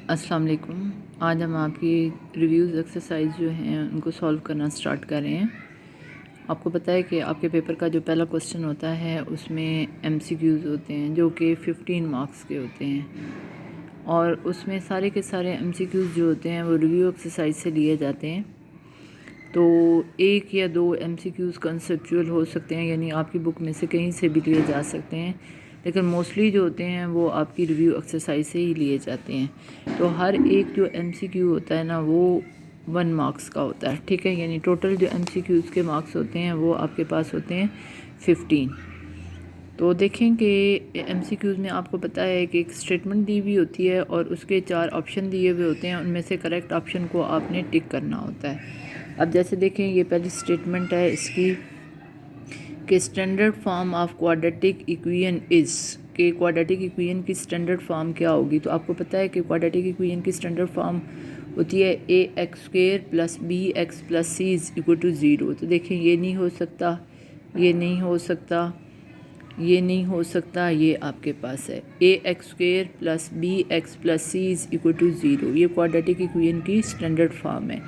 अस्सलाम वालेकुम। आज हम आपकी रिव्यूज़ एक्सरसाइज जो हैं उनको सॉल्व करना स्टार्ट कर रहे हैं। आपको पता है कि आपके पेपर का जो पहला क्वेश्चन होता है उसमें एमसीक्यूज़ होते हैं जो कि 15 मार्क्स के होते हैं और उसमें सारे के सारे एमसीक्यूज़ जो होते हैं वो रिव्यू एक्सरसाइज से लिए जाते हैं। तो एक या दो एमसीक्यूज़ कंसेप्चुअल हो सकते हैं, यानी आपकी बुक में से कहीं से भी लिए जा सकते हैं, लेकिन मोस्टली जो होते हैं वो आपकी रिव्यू एक्सरसाइज से ही लिए जाते हैं। तो हर एक जो एमसीक्यू होता है ना वो 1 मार्क्स का होता है, ठीक है। यानी टोटल जो एमसीक्यूज़ के मार्क्स होते हैं वो आपके पास होते हैं 15। तो देखें कि एमसीक्यूज़ में आपको पता है कि एक स्टेटमेंट दी हुई होती है और उसके 4 ऑप्शन दिए हुए होते हैं, उनमें से करेक्ट ऑप्शन को आपने टिक करना होता है। अब जैसे देखें, ये पहली स्टेटमेंट है इसकी कि standard form of quadratic equation is, कि क्वाड्रेटिक इक्वेशन की स्टैंडर्ड फॉर्म क्या होगी। तो आपको पता है कि क्वाड्रेटिक इक्वेशन की स्टैंडर्ड फॉर्म होती है A X square plus B X plus C is equal to zero. तो देखें, ये नहीं हो सकता, ये नहीं हो सकता, ये नहीं हो सकता, ये आपके पास है A X square plus B X plus C is equal to zero. ये क्वाड्रेटिक इक्वेशन की स्टैंडर्ड फॉर्म है।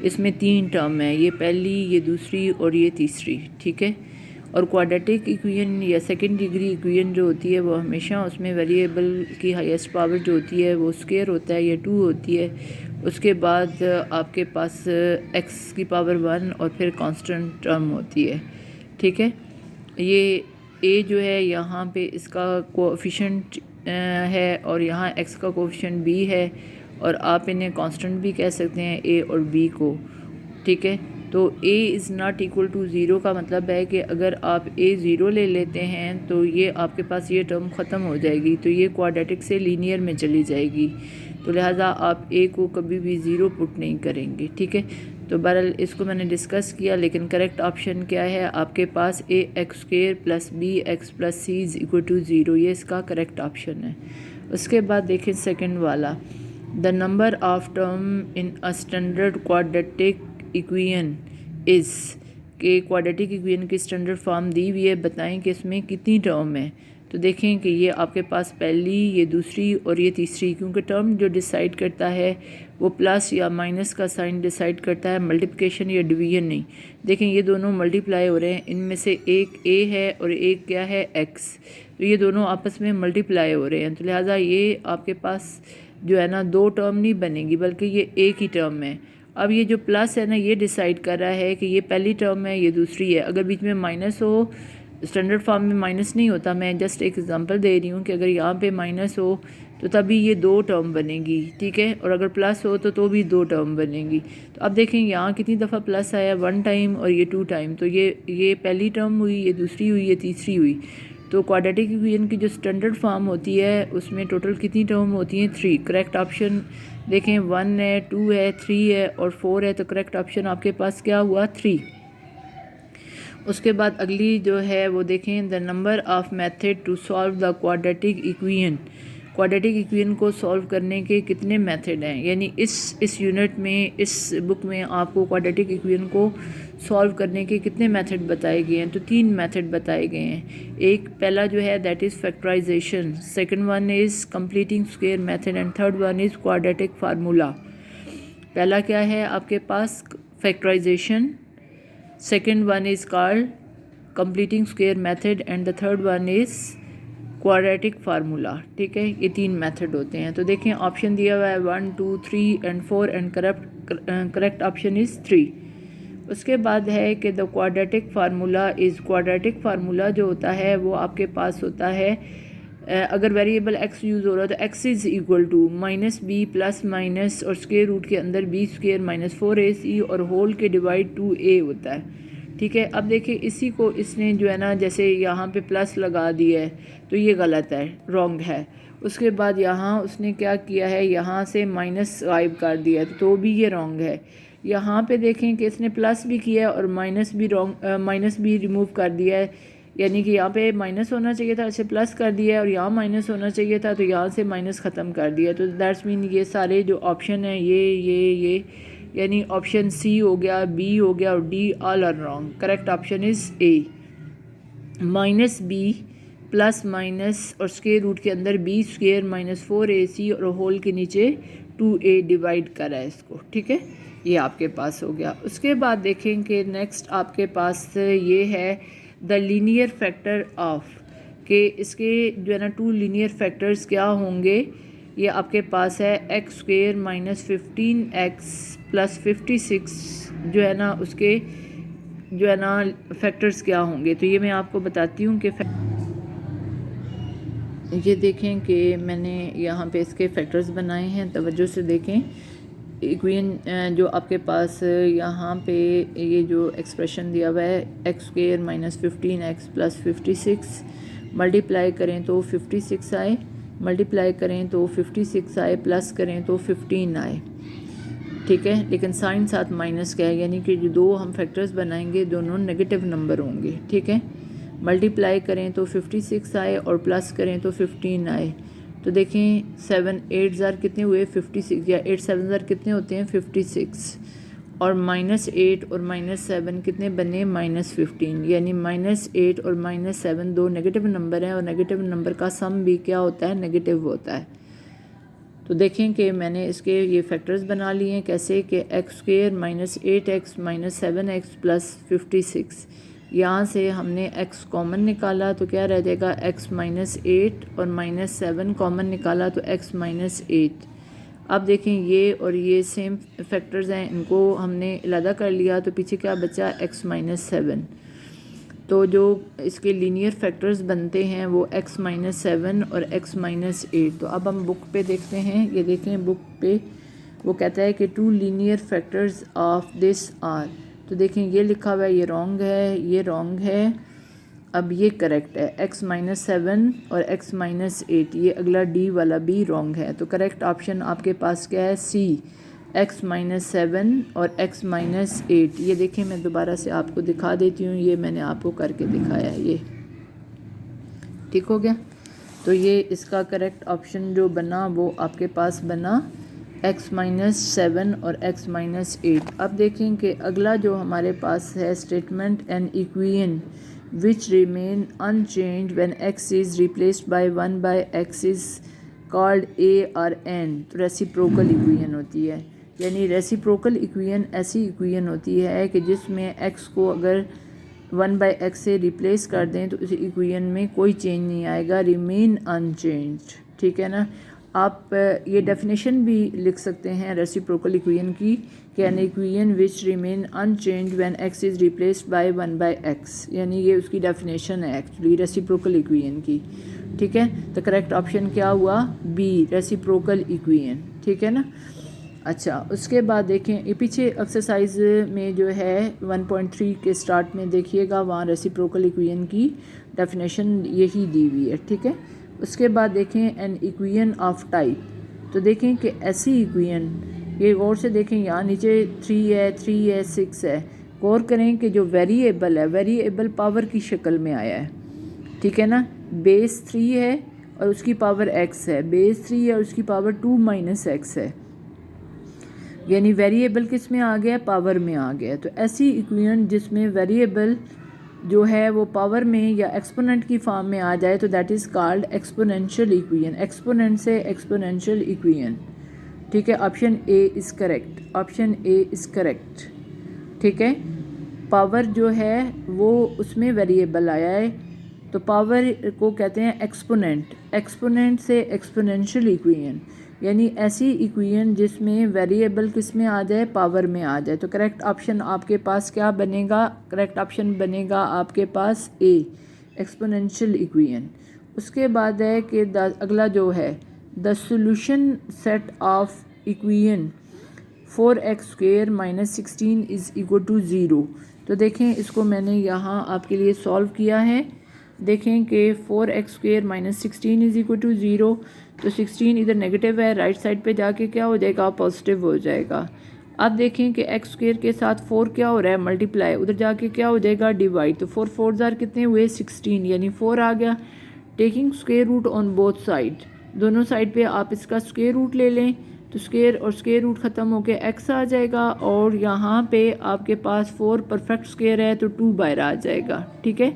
इसमें 3 टर्म है, ये पहली, ये दूसरी और ये तीसरी, ठीक है। और क्वाड्रेटिक इक्वेशन या सेकंड डिग्री इक्वेशन जो होती है वो हमेशा उसमें वेरिएबल की हाईएस्ट पावर जो होती है वो स्क्वायर होता है या 2 होती है। उसके बाद आपके पास एक्स की पावर 1 और फिर कांस्टेंट टर्म होती है, ठीक है। ये ए जो है यहाँ पे इसका कोएफिशिएंट है और यहाँ एक्स का कोएफिशिएंट बी है, और आप इन्हें कांस्टेंट भी कह सकते हैं ए और बी को, ठीक है। तो a is not equal to zero का मतलब है कि अगर आप a ज़ीरो ले लेते हैं तो ये आपके पास ये टर्म ख़त्म हो जाएगी, तो ये क्वाड्रेटिक से लीनियर में चली जाएगी। तो लिहाजा आप a को कभी भी ज़ीरो पुट नहीं करेंगे, ठीक है। तो बहरहाल इसको मैंने डिस्कस किया, लेकिन करेक्ट ऑप्शन क्या है आपके पास, A X square plus B X plus C is equal to zero, ये इसका करेक्ट ऑप्शन है। उसके बाद देखें सेकंड वाला, the number of term in a standard quadratic equation is, के क्वाड्रेटिक इक्वेशन की स्टैंडर्ड फॉर्म दी हुई है, बताएं कि इसमें कितनी टर्म है। तो देखें कि ये आपके पास पहली, ये दूसरी और ये तीसरी, क्योंकि टर्म जो डिसाइड करता है वो प्लस या माइनस का साइन डिसाइड करता है, मल्टीप्लिकेशन या डिवीजन नहीं। देखें ये दोनों मल्टीप्लाई हो रहे हैं, इनमें से एक ए है और एक क्या है, एक्स। तो ये दोनों आपस में मल्टीप्लाई हो रहे हैं, तो लिहाजा ये आपके पास जो है ना 2 टर्म नहीं बनेगी बल्कि ये एक ही टर्म है। अब ये जो प्लस है ना ये डिसाइड कर रहा है कि ये पहली टर्म है, ये दूसरी है। अगर बीच में माइनस हो, स्टैंडर्ड फॉर्म में माइनस नहीं होता, मैं जस्ट एक एग्जांपल दे रही हूँ कि अगर यहाँ पे माइनस हो तो तभी ये 2 टर्म बनेगी, ठीक है। और अगर प्लस हो तो भी 2 टर्म बनेगी। तो अब देखें यहाँ कितनी दफ़ा प्लस आया, 1 टाइम और ये 2 टाइम। तो ये पहली टर्म हुई, ये दूसरी हुई, ये तीसरी हुई। तो क्वाड्रेटिक इक्वेशन की जो स्टैंडर्ड फॉर्म होती है उसमें टोटल कितनी टर्म होती हैं, 3। करेक्ट ऑप्शन देखें 1 है, 2 है, 3 है और 4 है, तो करेक्ट ऑप्शन आपके पास क्या हुआ, 3। उसके बाद अगली जो है वो देखें, the number of method to solve the quadratic equation, quadratic equation को सॉल्व करने के कितने मेथड हैं। यानी इस यूनिट में, इस बुक में आपको क्वाड्रेटिक इक्वेशन को सॉल्व करने के कितने मेथड बताए गए हैं। तो 3 मेथड बताए गए हैं। एक पहला जो है that is factorisation, second one is completing square method and third one is quadratic formula. पहला क्या है आपके पास, factorisation, second one is called completing square method and the third one is quadratic formula, ठीक है। ये 3 मेथड होते हैं। तो देखें ऑप्शन दिया हुआ है 1 2 3 and 4 and correct option is 3। उसके बाद है कि the quadratic formula is, quadratic formula जो होता है वो आपके पास होता है अगर वेरिएबल एक्स यूज़ हो रहा है तो x is equal to minus b plus minus और स्क्वायर रूट के अंदर बी स्क्वायर माइनस 4ac और होल के डिवाइड 2a होता है, ठीक है। अब देखिए इसी को इसने जो है ना जैसे यहाँ पे प्लस लगा दिया है तो ये गलत है, रॉन्ग है। उसके बाद यहाँ उसने क्या किया है, यहाँ से माइनस गायब कर दिया है तो भी ये रॉन्ग है। यहाँ पे देखें कि इसने प्लस भी किया है और माइनस भी रिमूव कर दिया है, यानी कि यहाँ पे माइनस होना चाहिए था, ऐसे प्लस कर दिया है, और यहाँ माइनस होना चाहिए था तो यहाँ से माइनस ख़त्म कर दिया। तो दैट्स मीन ये सारे जो ऑप्शन हैं ये यानी ऑप्शन सी हो गया, बी हो गया और D all are wrong. Correct option is A, minus b plus minus और स्क्वायर रूट के अंदर बी स्क्वायर माइनस 4ac और होल के नीचे 2a डिवाइड करा है इसको, ठीक है। ये आपके पास हो गया। उसके बाद देखें कि नेक्स्ट आपके पास ये है द लीनियर फैक्टर ऑफ, कि इसके जो है ना 2 लीनियर फैक्टर्स क्या होंगे। ये आपके पास है x square minus 15x plus 56 जो है ना उसके जो है ना फैक्टर्स क्या होंगे। तो ये मैं आपको बताती हूँ कि ये देखें कि मैंने यहाँ पे इसके फैक्टर्स बनाए हैं, तवज्जो से देखें। इक्वेशन जो आपके पास यहाँ पे ये जो एक्सप्रेशन दिया हुआ है x square minus 15x plus 56 multiply करें तो 56 आए, मल्टीप्लाई करें तो 56 आए, प्लस करें तो 15 आए, ठीक है। लेकिन साइन साथ माइनस का है, यानी कि जो दो हम फैक्टर्स बनाएंगे दोनों नेगेटिव नंबर होंगे, ठीक है। मल्टीप्लाई करें तो 56 आए और प्लस करें तो 15 आए। तो देखें 7 8 ज़ार कितने हुए 56, या 8 7 ज़ार कितने होते हैं 56, और -8 और -7 कितने बने -15, यानी -8 और -7 दो नेगेटिव नंबर हैं और नेगेटिव नंबर का सम भी क्या होता है नेगेटिव होता है। तो देखें कि मैंने इसके ये फैक्टर्स बना लिए हैं कैसे कि x square minus 8x minus 7x plus 56, यहाँ से हमने x कॉमन निकाला तो क्या रह जाएगा x माइनस 8 और माइनस 7 कॉमन निकाला तो x माइनस 8। अब देखें ये और ये सेम फैक्टर्स हैं, इनको हमने अलग कर लिया तो पीछे क्या बचा x माइनस 7। तो जो इसके लीनियर फैक्टर्स बनते हैं वो x माइनस 7 और x माइनस 8। तो अब हम बुक पे देखते हैं, ये देखें बुक पे वो कहता है कि 2 linear factors of this are. तो देखें ये लिखा हुआ है, ये रॉन्ग है, ये रॉन्ग है, अब ये करेक्ट है x माइनस 7 और x माइनस 8, ये अगला डी वाला भी रॉन्ग है। तो करेक्ट ऑप्शन आपके पास क्या है सी, x माइनस 7 और x माइनस 8। ये देखें मैं दोबारा से आपको दिखा देती हूँ, ये मैंने आपको करके दिखाया है, ये ठीक हो गया। तो ये इसका करेक्ट ऑप्शन जो बना वो आपके पास बना x माइनस 7 और x माइनस 8। अब देखें कि अगला जो हमारे पास है statement an equation which remain unchange when x is replaced by 1 by x is called a और n। तो रेसिप्रोकल इक्वेशन होती है, यानी रेसिप्रोकल इक्वेशन ऐसी इक्वेशन होती है कि जिसमें x को अगर 1 बाय x से रिप्लेस कर दें तो उस इक्वेशन में कोई चेंज नहीं आएगा, रिमेन अनचेंज्ड, ठीक है ना। आप ये डेफिनेशन भी लिख सकते हैं रेसिप्रोकल इक्वेशन की कि an equation which remain unchanged when x is replaced by 1 by x, यानी ये उसकी डेफिनेशन है एक्चुअली रेसिप्रोकल इक्वेशन की, ठीक है। तो करेक्ट ऑप्शन क्या हुआ बी, रेसिप्रोकल इक्वेशन, ठीक है ना। अच्छा उसके बाद देखें ये पीछे एक्सरसाइज में जो है 1.3 के स्टार्ट में देखिएगा, वहाँ रेसिप्रोकल इक्वेशन की डेफिनेशन यही दी हुई है, ठीक है। उसके बाद देखें एन इक्वेशन ऑफ टाइप। तो देखें कि ऐसी इक्वेशन, ये गौर से देखें, यहाँ नीचे 3 है 3 है 6 है, गौर करें कि जो वेरिएबल है वेरिएबल पावर की शक्ल में आया है, ठीक है ना। बेस 3 है और उसकी पावर x है, बेस 3 है और उसकी पावर 2 माइनस x है, यानी वेरिएबल किस में आ गया पावर में आ गया। तो ऐसी इक्वेशन जिसमें वेरिएबल जो है वो पावर में या एक्सपोनेंट की फॉर्म में आ जाए तो that is called exponential equation, exponent से एक्सपोनेंशियल इक्वेशन, ठीक है। Option A is correct, option A is correct, ठीक है। पावर जो है वो उसमें वेरिएबल आया है तो पावर को कहते हैं एक्सपोनेंट, एक्सपोनेंट से एक्सपोनेंशियल इक्वेशन, यानी ऐसी इक्वेशन जिसमें वेरिएबल किस में आ जाए पावर में आ जाए। तो करेक्ट ऑप्शन आपके पास क्या बनेगा, करेक्ट ऑप्शन बनेगा आपके पास ए, एक्सपोनेंशियल इक्वेशन। उसके बाद है कि अगला जो है the solution set of equation 4x square minus 16 is equal to 0। तो देखें इसको मैंने यहाँ आपके लिए सॉल्व किया है। देखें कि 4x square minus 16 is equal to 0, तो 16 इधर नेगेटिव है, राइट साइड पे जाके क्या हो जाएगा पॉजिटिव हो जाएगा। अब देखें कि x स्क्वायर के साथ 4 क्या हो रहा है मल्टीप्लाई, उधर जाके क्या हो जाएगा डिवाइड। तो 4 4 ज़ार कितने हुए 16, यानी 4 आ गया। Taking square root on both side, दोनों साइड पे आप इसका स्क्वायर रूट ले लें तो स्क्वायर और स्क्वायर रूट ख़त्म होके x आ जाएगा, और यहाँ पे आपके पास 4 परफेक्ट स्क्वायर है तो 2 बाहर आ जाएगा, ठीक है।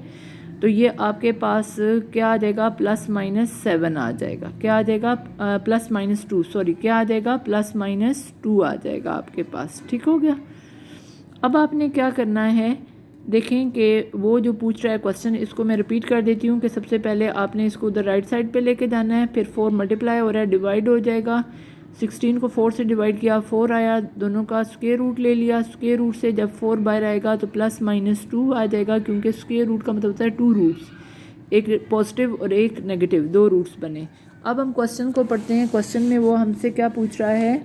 तो ये आपके पास क्या आ जाएगा, +-7 आ जाएगा। क्या आ जाएगा, +-2, सॉरी क्या आ जाएगा, +-2 आ जाएगा आपके पास। ठीक हो गया। अब आपने क्या करना है, देखें कि वो जो पूछ रहा है क्वेश्चन, इसको मैं रिपीट कर देती हूँ कि सबसे पहले आपने इसको उधर राइट साइड पे लेके जाना है, फिर 4 मल्टीप्लाई हो रहा है, डिवाइड हो जाएगा। 16 को 4 से डिवाइड किया, 4 आया, दोनों का स्क्वायर रूट ले लिया। स्क्वायर रूट से जब 4 बाहर आएगा तो +-2 आ जाएगा, क्योंकि स्क्वायर रूट का मतलब होता है 2 रूट्स, एक पॉजिटिव और एक नेगेटिव, 2 रूट्स बने। अब हम क्वेश्चन को पढ़ते हैं। क्वेश्चन में वो हमसे क्या पूछ रहा है,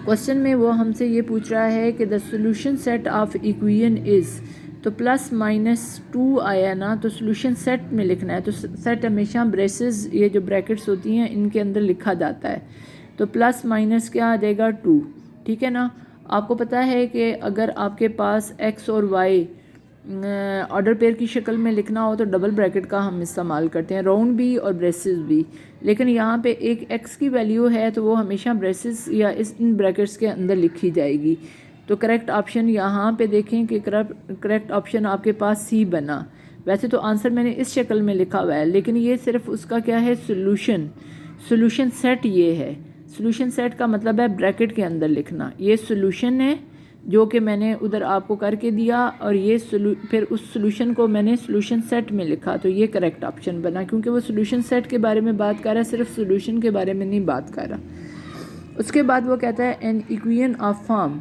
क्वेश्चन में वो हमसे ये पूछ रहा है कि the solution set of equation is, तो +-2 आया ना, तो सोल्यूशन सेट में लिखना है। तो सेट हमेशा ब्रेसेस, ये जो ब्रैकेट्स होती हैं इनके अंदर लिखा जाता है। तो +- क्या आ जाएगा, 2। ठीक है ना। आपको पता है कि अगर आपके पास x और y ऑर्डर पेयर की शक्ल में लिखना हो तो डबल ब्रैकेट का हम इस्तेमाल करते हैं, राउंड भी और ब्रेसेस भी। लेकिन यहाँ पे एक x की वैल्यू है तो वो हमेशा ब्रेसेस या इन ब्रैकेट्स के अंदर लिखी जाएगी। तो करेक्ट ऑप्शन यहाँ पे देखें कि करेक्ट ऑप्शन आपके पास सी बना। वैसे तो आंसर मैंने इस शक्ल में लिखा हुआ है, लेकिन ये सिर्फ उसका क्या है, सोल्यूशन सेट ये है। सोल्यूशन सेट का मतलब है ब्रैकेट के अंदर लिखना। ये सोल्यूशन है जो कि मैंने उधर आपको करके दिया, और ये फिर उस सोल्यूशन को मैंने सोल्यूशन सेट में लिखा, तो ये करेक्ट ऑप्शन बना, क्योंकि वो सोल्यूशन सेट के बारे में बात कर रहा है, सिर्फ सोल्यूशन के बारे में नहीं बात कर रहा। उसके बाद वो कहता है एन इक्वेशन ऑफ फॉर्म,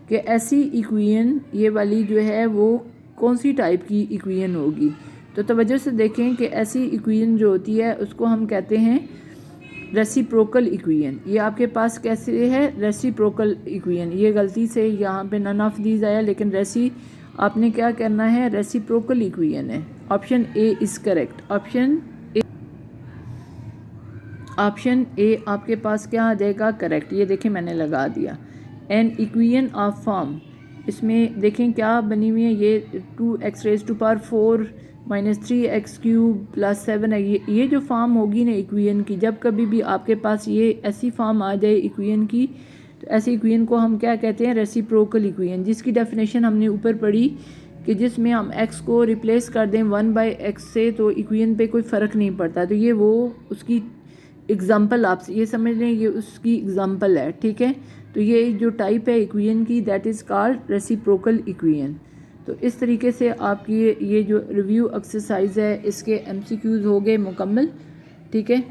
कि ऐसी इक्वेशन ये वाली जो है वो कौन सी टाइप की इक्वेशन होगी। तो तवज्जो से देखें कि ऐसी इक्वेशन जो होती है उसको हम कहते हैं रेसिप्रोकल इक्वेशन। ये आपके पास कैसे है, रेसिप्रोकल इक्वेशन। ये गलती से यहाँ पे नन ऑफ दीज आया, लेकिन आपने क्या करना है, रेसिप्रोकल इक्वेशन है। Option A is correct. Option A आपके पास क्या आ जाएगा, करेक्ट। ये देखें मैंने लगा दिया। एन इक्वेशन ऑफ फॉर्म, इसमें देखें क्या बनी हुई है, ये 2x⁴ -3x³ + 7 है। ये जो फॉर्म होगी ना इक्वेशन की, जब कभी भी आपके पास ये ऐसी फॉर्म आ जाए इक्वेशन की, तो ऐसी इक्वेशन को हम क्या कहते हैं, रेसिप्रोकल इक्वेशन, जिसकी डेफिनेशन हमने ऊपर पढ़ी कि जिसमें हम x को रिप्लेस कर दें 1/x से, तो इक्वेशन पे कोई फ़र्क नहीं पड़ता। तो ये वो उसकी एग्ज़ाम्पल, आप ये समझ लें, ये उसकी एग्ज़ाम्पल है। ठीक है। तो ये जो टाइप है इक्वेशन की, that is called reciprocal equation. तो इस तरीके से आपकी ये जो रिव्यू एक्सरसाइज है इसके MCQs हो गए मुकम्मल। ठीक है।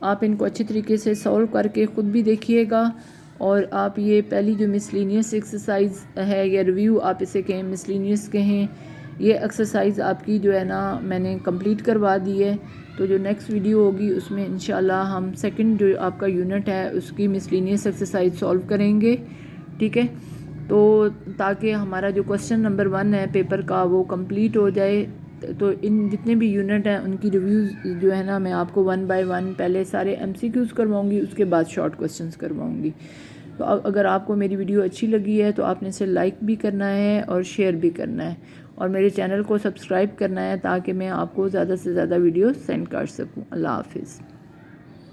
आप इनको अच्छी तरीके से सॉल्व करके ख़ुद भी देखिएगा, और आप ये पहली जो मिसलिनियस एक्सरसाइज है या रिव्यू आप इसे कहें, मिसलिनियस कहें, ये एक्सरसाइज आपकी जो है ना मैंने कंप्लीट करवा दी है। तो जो नेक्स्ट वीडियो होगी उसमें इंशाल्लाह हम सेकंड जो आपका यूनिट है उसकी मिसलिनियस एक्सरसाइज सॉल्व करेंगे। ठीक है। तो ताकि हमारा जो क्वेश्चन नंबर 1 है पेपर का वो कंप्लीट हो जाए। तो इन जितने भी यूनिट हैं उनकी रिव्यूज़ जो है ना मैं आपको 1 बाय 1 पहले सारे MCQs करवाऊँगी, उसके बाद शॉर्ट क्वेश्चंस करवाऊँगी। तो अगर आपको मेरी वीडियो अच्छी लगी है तो आपने इसे लाइक भी करना है और शेयर भी करना है, और मेरे चैनल को सब्सक्राइब करना है ताकि मैं आपको ज़्यादा से ज़्यादा वीडियो सेंड कर सकूँ। अल्लाह हाफिज़।